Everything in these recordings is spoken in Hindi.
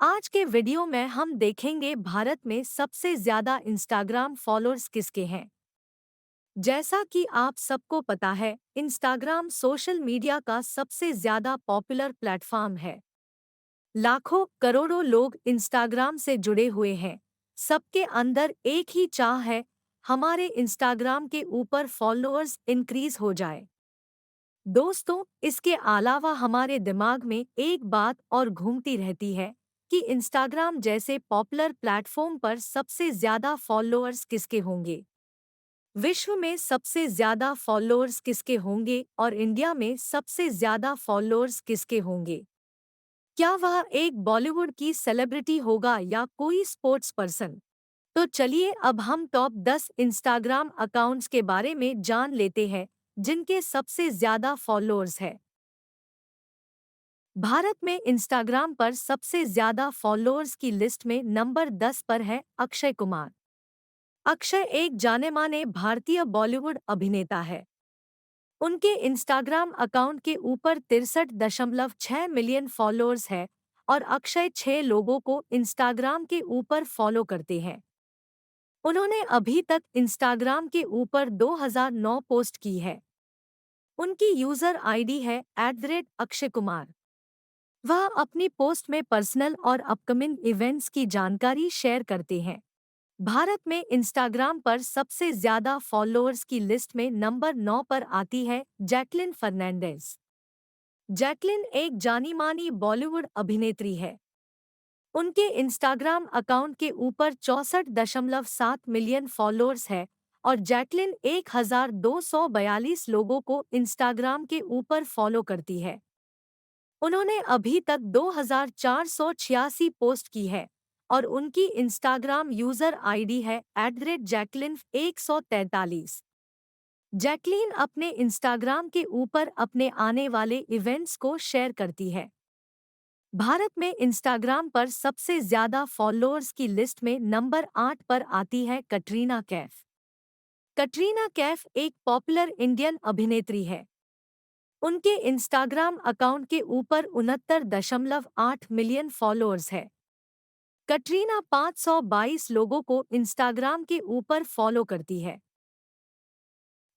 आज के वीडियो में हम देखेंगे भारत में सबसे ज्यादा इंस्टाग्राम फॉलोअर्स किसके हैं। जैसा कि आप सबको पता है, इंस्टाग्राम सोशल मीडिया का सबसे ज्यादा पॉपुलर प्लेटफॉर्म है। लाखों करोड़ों लोग इंस्टाग्राम से जुड़े हुए हैं। सबके अंदर एक ही चाह है, हमारे इंस्टाग्राम के ऊपर फॉलोअर्स इंक्रीज हो जाए। दोस्तों, इसके अलावा हमारे दिमाग में एक बात और घूमती रहती है कि इंस्टाग्राम जैसे पॉपुलर प्लेटफॉर्म पर सबसे ज्यादा फॉलोअर्स किसके होंगे। विश्व में सबसे ज्यादा फॉलोअर्स किसके होंगे और इंडिया में सबसे ज्यादा फॉलोअर्स किसके होंगे। क्या वह एक बॉलीवुड की सेलिब्रिटी होगा या कोई स्पोर्ट्स पर्सन। तो चलिए अब हम टॉप 10 इंस्टाग्राम अकाउंट्स के बारे में जान लेते हैं जिनके सबसे ज्यादा फॉलोअर्स है। भारत में इंस्टाग्राम पर सबसे ज्यादा फॉलोअर्स की लिस्ट में नंबर 10 पर है अक्षय कुमार। अक्षय एक जाने-माने भारतीय बॉलीवुड अभिनेता है। उनके इंस्टाग्राम अकाउंट के ऊपर 63.6 मिलियन फॉलोअर्स है और अक्षय 6 लोगों को इंस्टाग्राम के ऊपर फॉलो करते हैं। उन्होंने अभी तक इंस्टाग्राम के ऊपर 2009 पोस्ट की है। उनकी यूजर आईडी है @अक्षय कुमार। वह अपनी पोस्ट में पर्सनल और अपकमिंग इवेंट्स की जानकारी शेयर करते हैं। भारत में इंस्टाग्राम पर सबसे ज्यादा फॉलोअर्स की लिस्ट में नंबर 9 पर आती है जैकलिन फर्नांडिस। जैकलिन एक जानी-मानी बॉलीवुड अभिनेत्री है। उनके इंस्टाग्राम अकाउंट के ऊपर 64.7 मिलियन फॉलोअर्स है और जैकलिन 1242 लोगों को इंस्टाग्राम के ऊपर फॉलो करती है। उन्होंने अभी तक 2486 पोस्ट की है और उनकी इंस्टाग्राम यूजर आईडी है @जैकलिन 143। जैकलीन अपने इंस्टाग्राम के ऊपर अपने आने वाले इवेंट्स को शेयर करती है। भारत में इंस्टाग्राम पर सबसे ज्यादा फॉलोअर्स की लिस्ट में नंबर 8 पर आती है कटरीना कैफ। कटरीना कैफ एक पॉपुलर इंडियन अभिनेत्री है। उनके इंस्टाग्राम अकाउंट के ऊपर 69.8 मिलियन फॉलोअर्स है। कटरीना 522 लोगों को इंस्टाग्राम के ऊपर फॉलो करती है।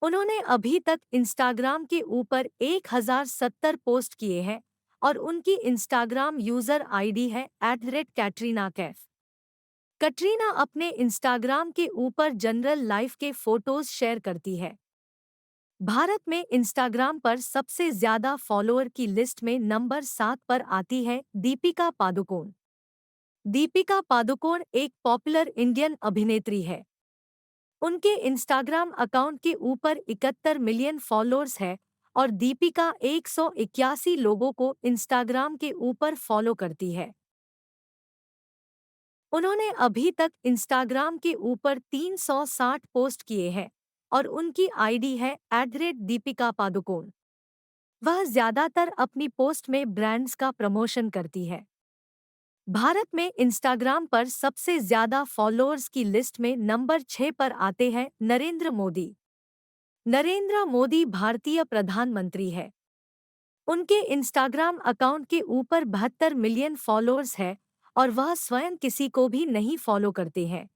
उन्होंने अभी तक इंस्टाग्राम के ऊपर 1070 पोस्ट किए हैं और उनकी इंस्टाग्राम यूजर आईडी है @कैटरीना कैफ। कटरीना अपने इंस्टाग्राम के ऊपर जनरल लाइफ के फोटोज शेयर करती है। भारत में इंस्टाग्राम पर सबसे ज्यादा फॉलोअर की लिस्ट में नंबर 7 पर आती है दीपिका पादुकोण। दीपिका पादुकोण एक पॉपुलर इंडियन अभिनेत्री है। उनके इंस्टाग्राम अकाउंट के ऊपर 71 मिलियन फॉलोअर्स है और दीपिका 181 लोगों को इंस्टाग्राम के ऊपर फॉलो करती है। उन्होंने अभी तक इंस्टाग्राम के ऊपर 360 पोस्ट किए हैं और उनकी आईडी है @दीपिका पादुकोण। वह ज्यादातर अपनी पोस्ट में ब्रांड्स का प्रमोशन करती है। भारत में इंस्टाग्राम पर सबसे ज्यादा फॉलोअर्स की लिस्ट में नंबर 6 पर आते हैं नरेंद्र मोदी। नरेंद्र मोदी भारतीय प्रधानमंत्री है। उनके इंस्टाग्राम अकाउंट के ऊपर 72 मिलियन फॉलोअर्स है और वह स्वयं किसी को भी नहीं फॉलो करते हैं।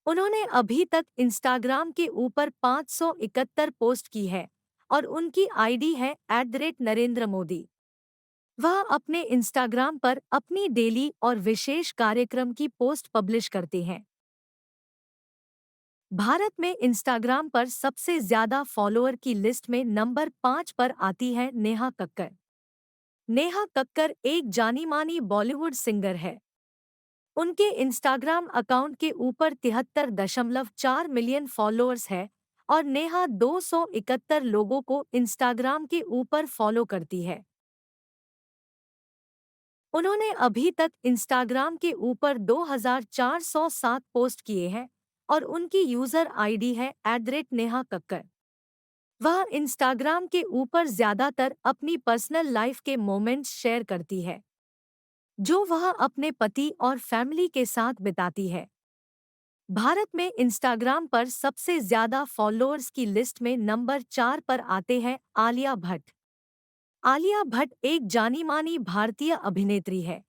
उन्होंने अभी तक इंस्टाग्राम के ऊपर 571 पोस्ट की है और उनकी आईडी है @नरेंद्र मोदी। वह अपने इंस्टाग्राम पर अपनी डेली और विशेष कार्यक्रम की पोस्ट पब्लिश करते हैं। भारत में इंस्टाग्राम पर सबसे ज्यादा फॉलोअर की लिस्ट में नंबर 5 पर आती है नेहा कक्कर। नेहा कक्कर एक जानी-मानी बॉलीवुड सिंगर है। उनके इंस्टाग्राम अकाउंट के ऊपर 73.4 मिलियन फॉलोअर्स है और नेहा 271 लोगों को इंस्टाग्राम के ऊपर फॉलो करती है। उन्होंने अभी तक इंस्टाग्राम के ऊपर 2407 पोस्ट किए हैं और उनकी यूजर आईडी है @नेहा कक्कर। वह इंस्टाग्राम के ऊपर ज्यादातर अपनी पर्सनल लाइफ के मोमेंट्स शेयर करती है, जो वह अपने पति और फैमिली के साथ बिताती है। भारत में इंस्टाग्राम पर सबसे ज्यादा फॉलोअर्स की लिस्ट में नंबर 4 पर आते हैं आलिया भट्ट। आलिया भट्ट एक जानी-मानी भारतीय अभिनेत्री है।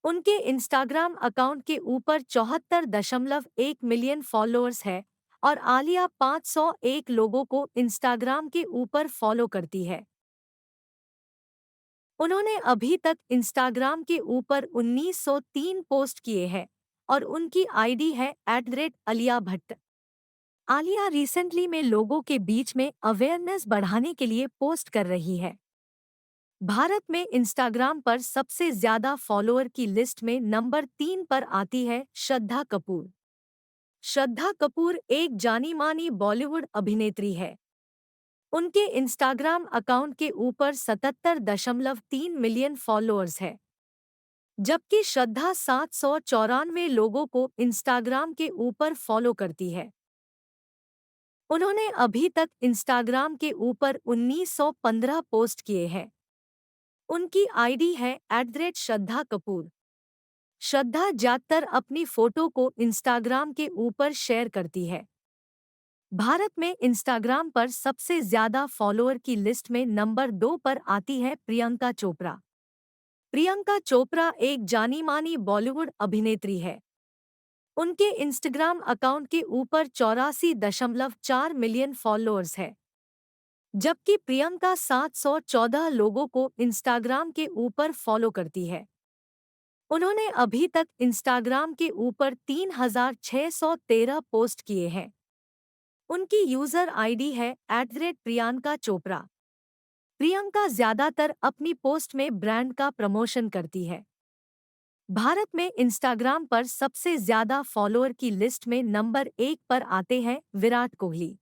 उनके इंस्टाग्राम अकाउंट के ऊपर 74.1 मिलियन फॉलोअर्स है और आलिया 501 लोगों को इंस्टाग्राम के ऊपर फॉलो करती है। उन्होंने अभी तक इंस्टाग्राम के ऊपर 1903 पोस्ट किए हैं और उनकी आईडी है @अलिया भट्ट। आलिया रिसेंटली में लोगों के बीच में अवेयरनेस बढ़ाने के लिए पोस्ट कर रही है। भारत में इंस्टाग्राम पर सबसे ज्यादा फॉलोअर की लिस्ट में नंबर 3 पर आती है श्रद्धा कपूर। श्रद्धा कपूर एक जानी-मानी बॉलीवुड अभिनेत्री है। उनके इंस्टाग्राम अकाउंट के ऊपर 77.3 मिलियन फॉलोअर्स है, जबकि श्रद्धा 794 लोगों को इंस्टाग्राम के ऊपर फॉलो करती है। उन्होंने अभी तक इंस्टाग्राम के ऊपर 1915 पोस्ट किए हैं। उनकी आईडी है @श्रद्धा कपूर। श्रद्धा ज्यादातर अपनी फोटो को इंस्टाग्राम के ऊपर शेयर करती है। भारत में इंस्टाग्राम पर सबसे ज्यादा फॉलोअर की लिस्ट में नंबर 2 पर आती है प्रियंका चोपड़ा। प्रियंका चोपड़ा एक जानी-मानी बॉलीवुड अभिनेत्री है। उनके इंस्टाग्राम अकाउंट के ऊपर 84.4 मिलियन फॉलोअर्स है, जबकि प्रियंका 714 लोगों को इंस्टाग्राम के ऊपर फॉलो करती है। उन्होंने अभी तक इंस्टाग्राम के ऊपर 3613 पोस्ट किए हैं। उनकी यूजर आईडी है @प्रियंका चोपड़ा। प्रियंका ज्यादातर अपनी पोस्ट में ब्रांड का प्रमोशन करती है। भारत में इंस्टाग्राम पर सबसे ज्यादा फॉलोअर की लिस्ट में नंबर 1 पर आते हैं विराट कोहली।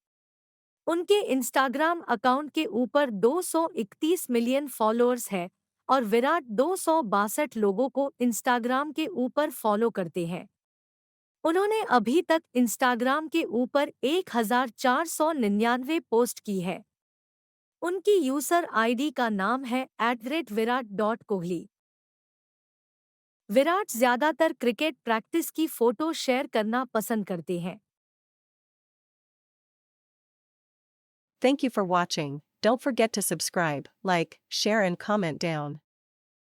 उनके इंस्टाग्राम अकाउंट के ऊपर 231 मिलियन फॉलोअर्स है और विराट 262 लोगों को इंस्टाग्राम के ऊपर फॉलो करते हैं। उन्होंने अभी तक इंस्टाग्राम के ऊपर 1499 पोस्ट की है। उनकी यूजर आईडी का नाम है @virat.kohli। विराट ज्यादातर क्रिकेट प्रैक्टिस की फोटो शेयर करना पसंद करते हैं। Thank you for watching. Don't forget to subscribe, like, share and comment down.